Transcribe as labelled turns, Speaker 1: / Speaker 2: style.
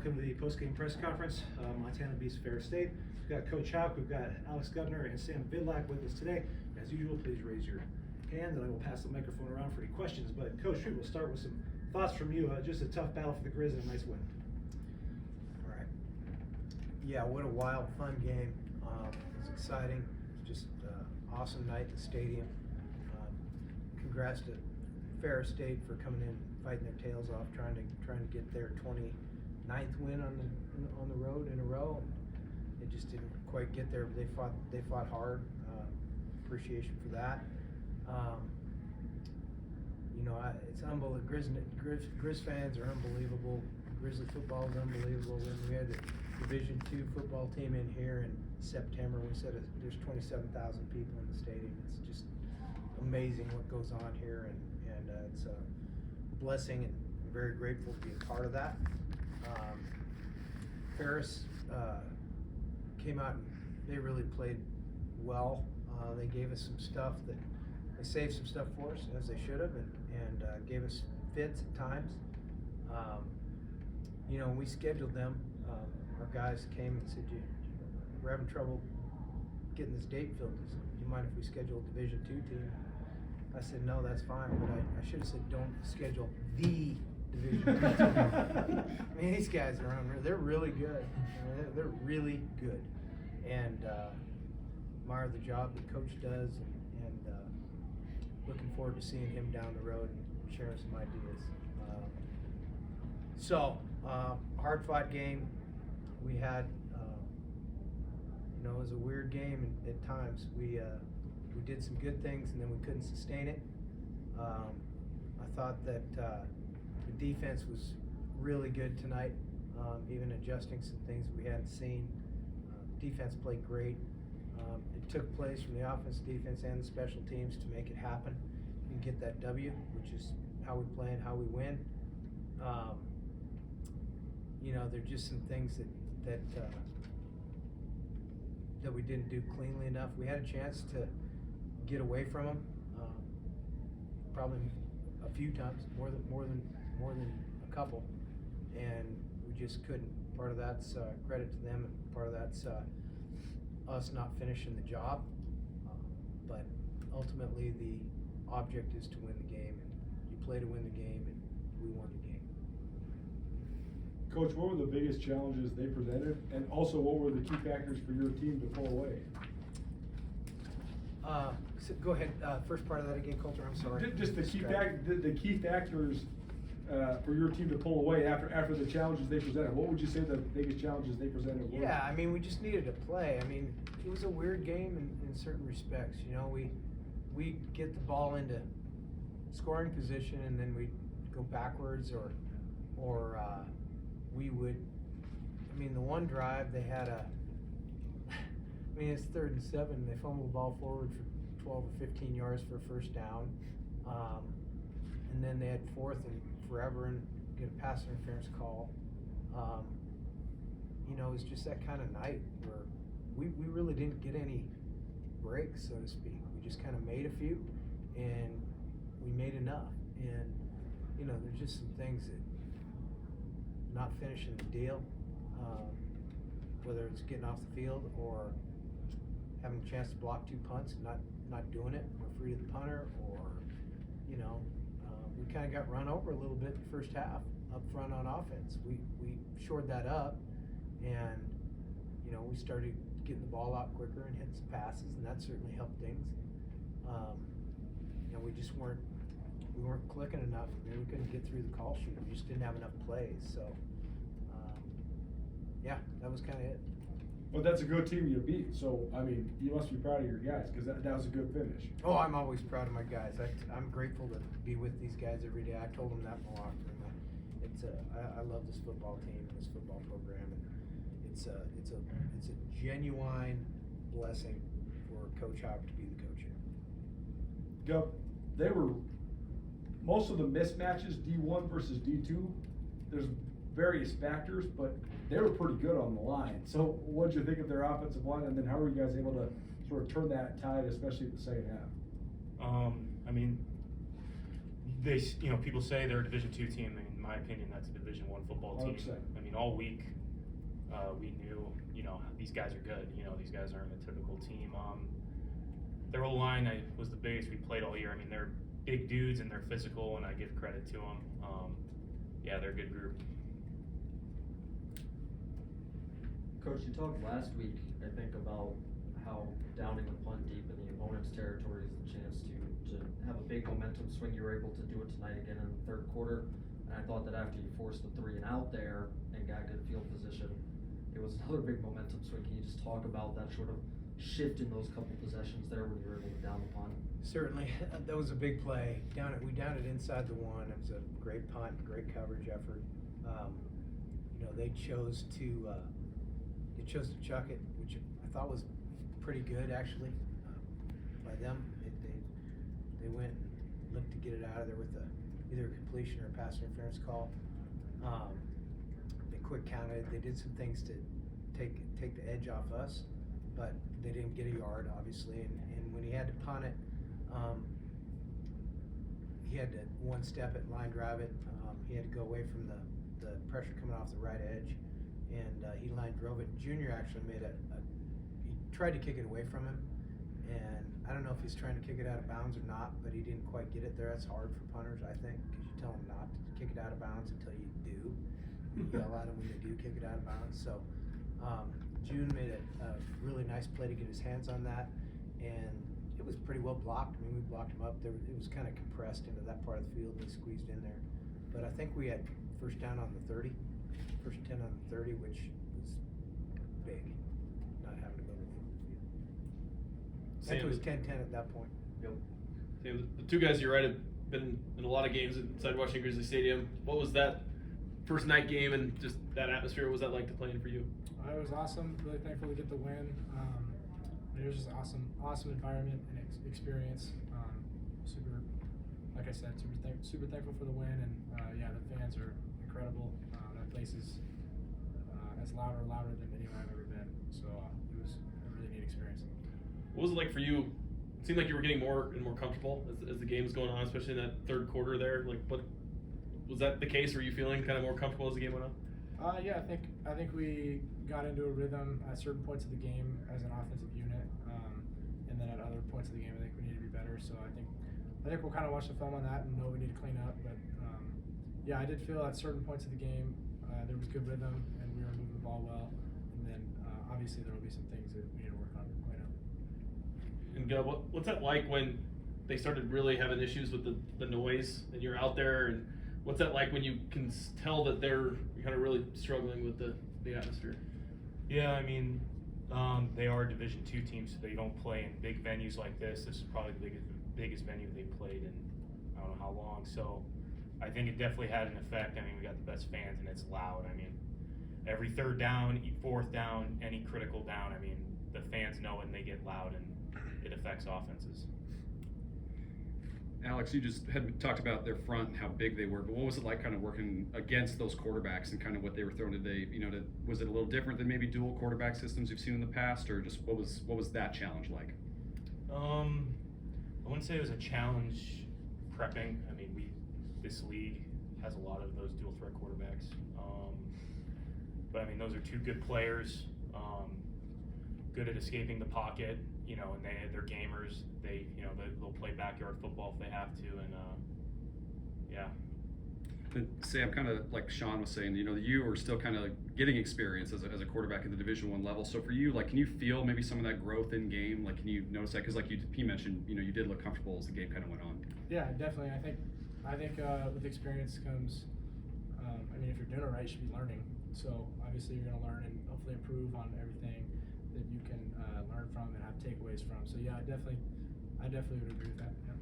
Speaker 1: welcome to the post-game press conference. Montana beats Ferris State. We've got Coach Hauck, we've got Gubner and Sam Vidlak with us today. As usual, please raise your hand and I will pass the microphone around for any questions. But Coach, we'll start with some thoughts from you. Just a tough battle for the Grizz and a nice win.
Speaker 2: All right. Yeah, what a wild, fun game. It was exciting. It was just awesome night in the stadium. Congrats to Ferris State for coming in, fighting their tails off, trying to get their 29th win on the road in a row. It just didn't quite get there. They fought hard. Appreciation for that. It's unbelievable. Grizz fans are unbelievable. Grizzly football is unbelievable. When we had a Division II football team in here in September, we said there's 27,000 people in the stadium. It's just amazing what goes on here, and it's a blessing, and I'm very grateful to be a part of that. Ferris came out and they really played well. They gave us some stuff they saved some stuff for us, as they should have, and gave us fits at times. We scheduled them. Our guys came and said, we're having trouble getting this date filled. They said, do you mind if we schedule a Division II team? I said, no, that's fine, but I should have said, don't schedule the Division II team. I mean, these guys are unreal. They're really good. They're really good. And admire the job the coach does, and looking forward to seeing him down the road and sharing some ideas. Hard-fought game. We had, it was a weird game at times. We did some good things and then we couldn't sustain it. I thought that the defense was really good tonight, even adjusting some things we hadn't seen. Defense played great. It took place from the offense, defense, and the special teams to make it happen and get that W, which is how we play and how we win. There are just some things that we didn't do cleanly enough. We had a chance to get away from them, probably a few times, more than a couple, and we just couldn't. Part of that's credit to them, and part of that's us not finishing the job. But ultimately, the object is to win the game, and you play to win the game, and we won the game.
Speaker 3: Coach, what were the biggest challenges they presented, and also what were the key factors for your team to pull away?
Speaker 2: Go ahead. First part of that again, Coulter. I'm sorry.
Speaker 3: Just the key factors for your team to pull away after the challenges they presented. What would you say the biggest challenges they presented were?
Speaker 2: Yeah, I mean, we just needed to play. I mean, it was a weird game in certain respects. We get the ball into scoring position and then we'd go backwards, or we would. I mean, the one drive they had it's 3rd and 7. They fumbled the ball forward for 12 or 15 yards for a first down, and then they had 4th and forever and get a pass interference call. It was just that kind of night where we really didn't get any breaks, so to speak. We just kind of made a few, and we made enough. And there's just some things that not finishing the deal, whether it's getting off the field or having a chance to block 2 punts and not doing it, or free to the punter, or we kind of got run over a little bit in the first half up front on offense. We shored that up, and we started getting the ball out quicker and hitting some passes, and that certainly helped things. We just weren't clicking enough. We couldn't get through the call sheet. We just didn't have enough plays. So that was kind of it.
Speaker 3: Well, that's a good team you beat, so I mean, you must be proud of your guys, because that was a good finish.
Speaker 2: Oh, I'm always proud of my guys. I'm grateful to be with these guys every day. I told them that in the locker room. I love this football team and this football program, and it's a genuine blessing for Coach Hauck to be the coach here.
Speaker 3: Gub, they were most of the mismatches D1 versus D2. There's various factors, but they were pretty good on the line. So what did you think of their offensive line, and then how were you guys able to sort of turn that tide, especially in the second half?
Speaker 4: I mean, people say they're a Division II team. I mean, my opinion, that's a Division I football team.
Speaker 3: 100%.
Speaker 4: I mean, all week, we knew, these guys are good. These guys aren't a typical team. Their O-line was the biggest we played all year. I mean, they're big dudes and they're physical, and I give credit to them. Yeah, they're a good group.
Speaker 5: Coach, you talked last week, I think, about how downing the punt deep in the opponent's territory is a chance to have a big momentum swing. You were able to do it tonight again in the third quarter. And I thought that after you forced the 3 and out there and got good field position, it was another big momentum swing. Can you just talk about that sort of shift in those couple possessions there when you were able to down the punt?
Speaker 2: Certainly, that was a big play. We downed it inside the 1. It was a great punt, great coverage effort. They chose to chuck it, which I thought was pretty good actually by them. They went and looked to get it out of there with either a completion or a pass interference call. They quick counted. They did some things to take the edge off us, but they didn't get a yard obviously. And when he had to punt it, he had to one step it, line drive it. He had to go away from the pressure coming off the right edge, and he line drove it. Junior actually made he tried to kick it away from him, and I don't know if he's trying to kick it out of bounds or not, but he didn't quite get it there. That's hard for punters, I think, because you tell them not to kick it out of bounds until you do. You yell at them when they do kick it out of bounds. So June made a really nice play to get his hands on that, and it was pretty well blocked. I mean, we blocked him up. It was kind of compressed into that part of the field, and he squeezed in there. But I think we had first down on the 30, first 10 on the 30, which was big, not having to go to the field. I think it was 10-10 at that point.
Speaker 5: Yep.
Speaker 6: Sam, the two guys you're right have been in a lot of games inside Washington Grizzly Stadium. What was that first night game and just that atmosphere? What was that like to play in for you?
Speaker 7: It was awesome. Really thankful to get the win. It was just awesome environment and experience. Super, like I said, super thankful for the win, and yeah, the fans are incredible. That place is as louder than anywhere I've ever been. So it was a really neat experience.
Speaker 6: What was it like for you? It seemed like you were getting more and more comfortable as the game was going on, especially in that third quarter there. Like, what was that the case? Were you feeling kind of more comfortable as the game went on?
Speaker 7: Yeah, I think we got into a rhythm at certain points of the game as an offensive unit, and then at other points of the game, I think we need to be better. So I think we'll kind of watch the film on that and know we need to clean up. But yeah, I did feel at certain points of the game there was good rhythm and we were moving the ball well. And then obviously there will be some things that we need to work on and clean up.
Speaker 6: And what's that like when they started really having issues with the noise and you're out there, and what's that like when you can tell that they're kind of really struggling with the atmosphere?
Speaker 4: Yeah, I mean, they are a Division II team, so they don't play in big venues like this. This is probably the biggest venue they played in I don't know how long. So I think it definitely had an effect. I mean, we got the best fans, and it's loud. I mean, every third down, fourth down, any critical down, I mean, the fans know it and they get loud, and it affects offenses.
Speaker 8: Alex, you just had talked about their front and how big they were, but what was it like kind of working against those quarterbacks and kind of what they were throwing today? Was it a little different than maybe dual quarterback systems you've seen in the past, or just what was that challenge like?
Speaker 4: I wouldn't say it was a challenge prepping. I mean, this league has a lot of those dual threat quarterbacks. But I mean, those are two good players, good at escaping the pocket, and they're gamers. They'll play backyard football if they have to, and yeah.
Speaker 8: And Sam, kind of like Sean was saying, you are still kind of getting experience as a quarterback at the Division I level. So for you, like, can you feel maybe some of that growth in game? Like, can you notice that? Because like he mentioned, you did look comfortable as the game kind of went on.
Speaker 7: Yeah, definitely. I think with experience comes. I mean, if you're doing it right, you should be learning. So obviously, you're going to learn and hopefully improve on everything that you can learn from and have takeaways from. So yeah, I definitely would agree with that. Yeah.